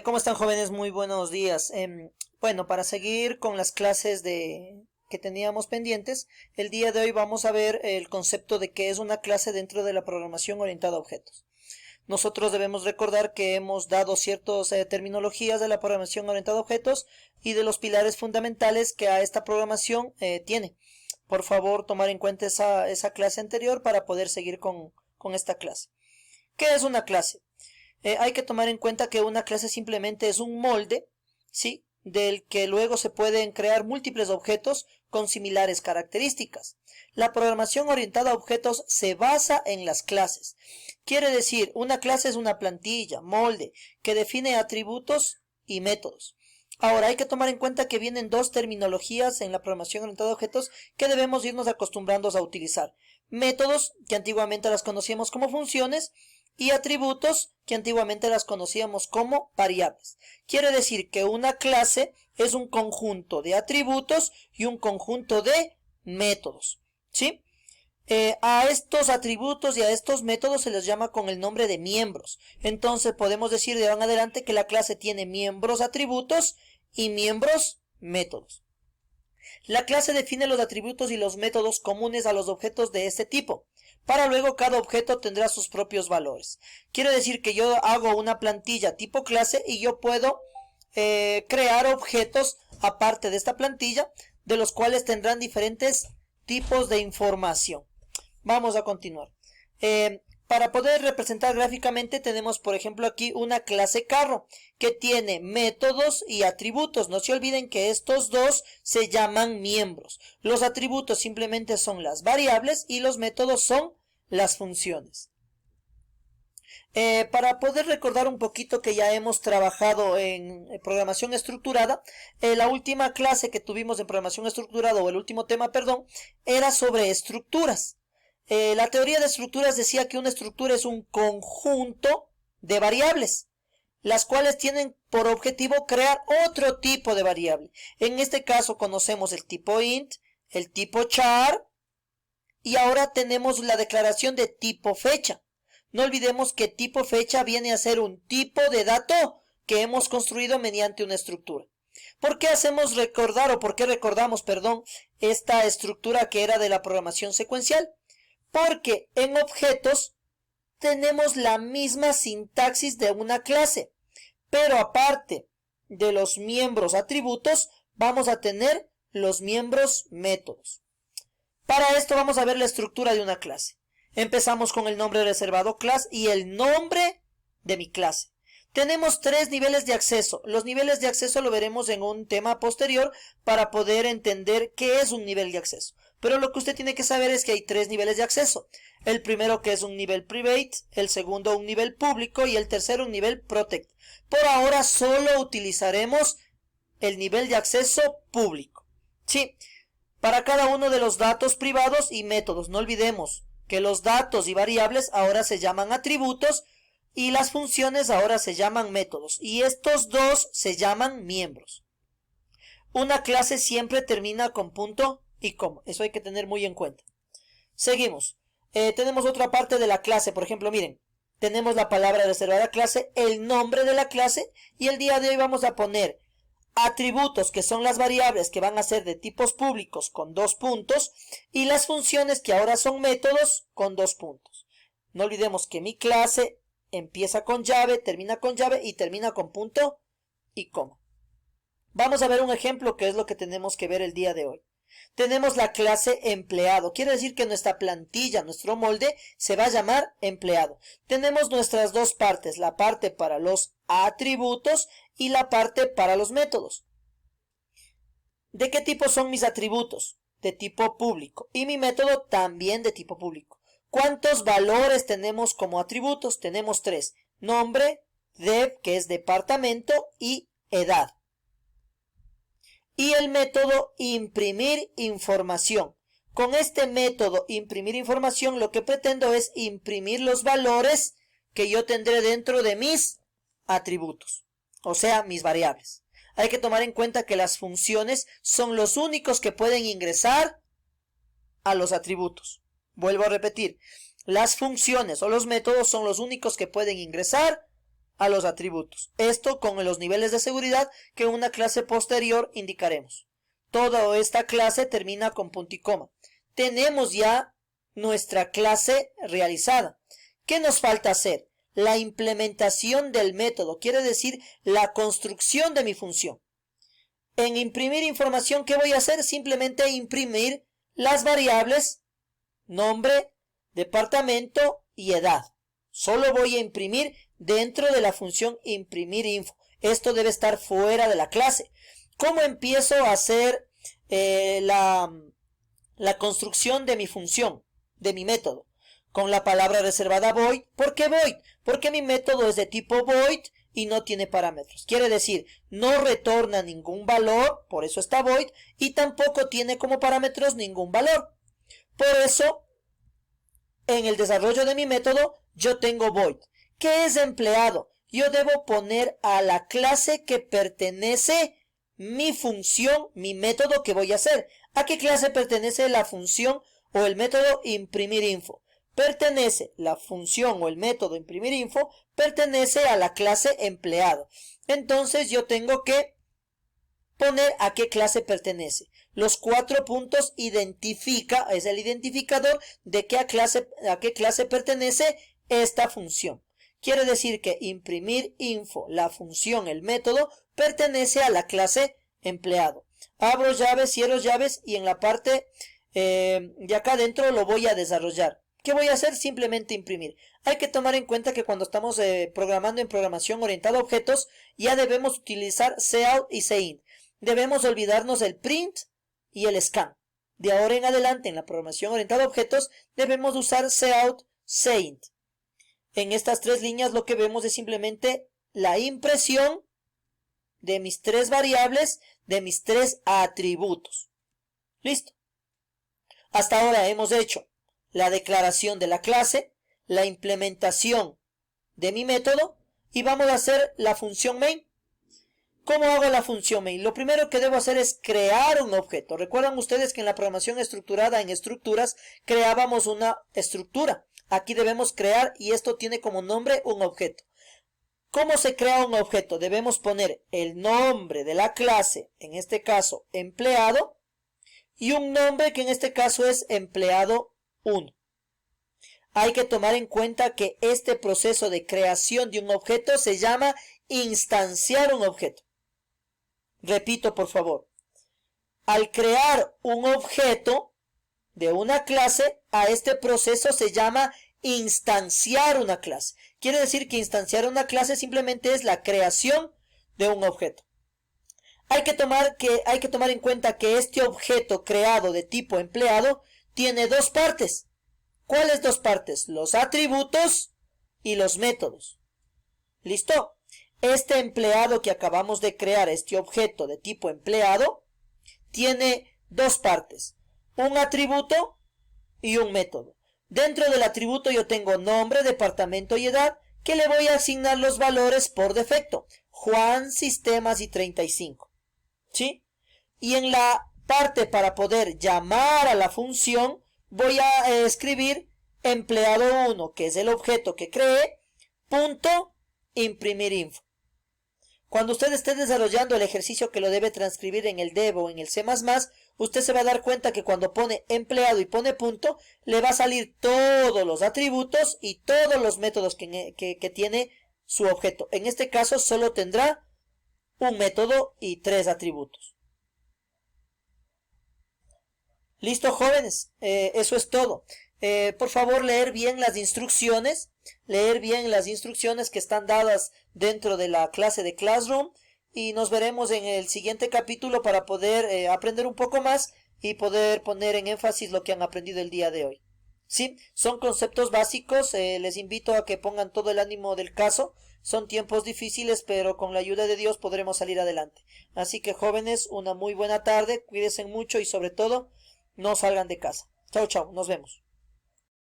¿Cómo están, jóvenes? Muy buenos días. Bueno, para seguir con las clases que teníamos pendientes, el día de hoy vamos a ver el concepto de qué es una clase dentro de la programación orientada a objetos. Nosotros debemos recordar que hemos dado ciertas terminologías de la programación orientada a objetos y de los pilares fundamentales que a esta programación tiene. Por favor, tomar en cuenta esa clase anterior para poder seguir con esta clase. ¿Qué es una clase? Hay que tomar en cuenta que una clase simplemente es un molde, ¿sí? Del que luego se pueden crear múltiples objetos con similares características. La programación orientada a objetos se basa en las clases. Quiere decir, una clase es una plantilla, molde, que define atributos y métodos. Ahora, hay que tomar en cuenta que vienen dos terminologías en la programación orientada a objetos que debemos irnos acostumbrando a utilizar. Métodos, que antiguamente las conocíamos como funciones, y atributos, que antiguamente las conocíamos como variables. Quiere decir que una clase es un conjunto de atributos y un conjunto de métodos, ¿sí? A estos atributos y a estos métodos se les llama con el nombre de miembros. Entonces podemos decir de ahora en adelante que la clase tiene miembros atributos y miembros métodos. La clase define los atributos y los métodos comunes a los objetos de este tipo. Para luego cada objeto tendrá sus propios valores. Quiere decir que yo hago una plantilla tipo clase y yo puedo crear objetos aparte de esta plantilla, de los cuales tendrán diferentes tipos de información. Vamos a continuar. Para poder representar gráficamente tenemos, por ejemplo, aquí una clase carro que tiene métodos y atributos. No se olviden que estos dos se llaman miembros. Los atributos simplemente son las variables y los métodos son las funciones. Para poder recordar un poquito que ya hemos trabajado en programación estructurada, la última clase que tuvimos en programación estructurada, o el último tema, perdón, era sobre estructuras. La teoría de estructuras decía que una estructura es un conjunto de variables, las cuales tienen por objetivo crear otro tipo de variable. En este caso conocemos el tipo int, el tipo char, y ahora tenemos la declaración de tipo fecha. No olvidemos que tipo fecha viene a ser un tipo de dato que hemos construido mediante una estructura. ¿Por qué hacemos recordar, o por qué recordamos, perdón, esta estructura que era de la programación secuencial? Porque en objetos tenemos la misma sintaxis de una clase, pero aparte de los miembros atributos, vamos a tener los miembros métodos. Para esto vamos a ver la estructura de una clase. Empezamos con el nombre reservado class y el nombre de mi clase. Tenemos tres niveles de acceso. Los niveles de acceso lo veremos en un tema posterior para poder entender qué es un nivel de acceso. Pero lo que usted tiene que saber es que hay tres niveles de acceso. El primero, que es un nivel private, el segundo un nivel público y el tercero un nivel protect. Por ahora solo utilizaremos el nivel de acceso público. Sí, para cada uno de los datos privados y métodos. No olvidemos que los datos y variables ahora se llaman atributos y las funciones ahora se llaman métodos, y estos dos se llaman miembros. Una clase siempre termina con punto y coma. Eso hay que tener muy en cuenta. Seguimos. Tenemos otra parte de la clase. Por ejemplo, miren. Tenemos la palabra reservada clase, el nombre de la clase, y el día de hoy vamos a poner atributos, que son las variables que van a ser de tipos públicos, con 2 puntos, y las funciones, que ahora son métodos, con 2 puntos. No olvidemos que mi clase empieza con llave, termina con llave y termina con punto y coma. Vamos a ver un ejemplo que es lo que tenemos que ver el día de hoy. Tenemos la clase empleado. Quiere decir que nuestra plantilla, nuestro molde, se va a llamar empleado. Tenemos nuestras dos partes, la parte para los atributos y la parte para los métodos. ¿De qué tipo son mis atributos? De tipo público. Y mi método también de tipo público. ¿Cuántos valores tenemos como atributos? Tenemos 3. Nombre, dev, que es departamento, y edad. Y el método imprimir información. Con este método imprimir información lo que pretendo es imprimir los valores que yo tendré dentro de mis atributos, o sea, mis variables. Hay que tomar en cuenta que las funciones son los únicos que pueden ingresar a los atributos. Vuelvo a repetir, las funciones o los métodos son los únicos que pueden ingresar a los atributos. Esto con los niveles de seguridad que en una clase posterior indicaremos. Toda esta clase termina con punto y coma. Tenemos ya nuestra clase realizada. ¿Qué nos falta hacer? La implementación del método, quiere decir la construcción de mi función. En imprimir información, ¿qué voy a hacer? Simplemente imprimir las variables nombre, departamento y edad. Solo voy a imprimir dentro de la función imprimir info. Esto debe estar fuera de la clase. ¿Cómo empiezo a hacer la construcción de mi función, de mi método? Con la palabra reservada void. ¿Por qué void? Porque mi método es de tipo void y no tiene parámetros. Quiere decir, no retorna ningún valor, por eso está void, y tampoco tiene como parámetros ningún valor. Por eso, en el desarrollo de mi método, yo tengo void. ¿Qué es empleado? Yo debo poner a la clase que pertenece mi función, mi método que voy a hacer. ¿A qué clase pertenece la función o el método imprimir info? Pertenece la función o el método imprimir info, pertenece a la clase empleado. Entonces yo tengo que poner a qué clase pertenece. Los 4 puntos identifica, es el identificador de a qué clase pertenece esta función. Quiere decir que imprimir info, la función, el método, pertenece a la clase empleado. Abro llaves, cierro llaves y en la parte de acá adentro lo voy a desarrollar. ¿Qué voy a hacer? Simplemente imprimir. Hay que tomar en cuenta que cuando estamos programando en programación orientada a objetos, ya debemos utilizar cout y cin. Debemos olvidarnos el print y el scan. De ahora en adelante, en la programación orientada a objetos, debemos usar cout, cin. En estas 3 líneas lo que vemos es simplemente la impresión de mis 3 variables, de mis 3 atributos. ¿Listo? Hasta ahora hemos hecho la declaración de la clase, la implementación de mi método y vamos a hacer la función main. ¿Cómo hago la función main? Lo primero que debo hacer es crear un objeto. Recuerdan ustedes que en la programación estructurada, en estructuras, creábamos una estructura. Aquí debemos crear y esto tiene como nombre un objeto. ¿Cómo se crea un objeto? Debemos poner el nombre de la clase, en este caso empleado, y un nombre que en este caso es empleado 1. Hay que tomar en cuenta que este proceso de creación de un objeto se llama instanciar un objeto. Repito, por favor. Al crear un objeto de una clase, a este proceso se llama instanciar una clase. Quiere decir que instanciar una clase simplemente es la creación de un objeto. Hay que tomar en cuenta que este objeto creado de tipo empleado tiene 2 partes. ¿Cuáles 2 partes? Los atributos y los métodos. ¿Listo? Este empleado que acabamos de crear, este objeto de tipo empleado, tiene 2 partes. Un atributo y un método. Dentro del atributo yo tengo nombre, departamento y edad, que le voy a asignar los valores por defecto. Juan, sistemas y 35. ¿Sí? Y en la parte para poder llamar a la función, voy a escribir empleado 1, que es el objeto que creé, punto imprimir info. Cuando usted esté desarrollando el ejercicio que lo debe transcribir en el Dev o en el C++, usted se va a dar cuenta que cuando pone empleado y pone punto, le va a salir todos los atributos y todos los métodos que tiene su objeto. En este caso solo tendrá un método y 3 atributos. Listo, jóvenes, eso es todo. Por favor, leer bien las instrucciones que están dadas dentro de la clase de Classroom y nos veremos en el siguiente capítulo para poder aprender un poco más y poder poner en énfasis lo que han aprendido el día de hoy. Sí, son conceptos básicos, les invito a que pongan todo el ánimo del caso. Son tiempos difíciles, pero con la ayuda de Dios podremos salir adelante. Así que jóvenes, una muy buena tarde, cuídense mucho y sobre todo, no salgan de casa. Chao, chao, nos vemos.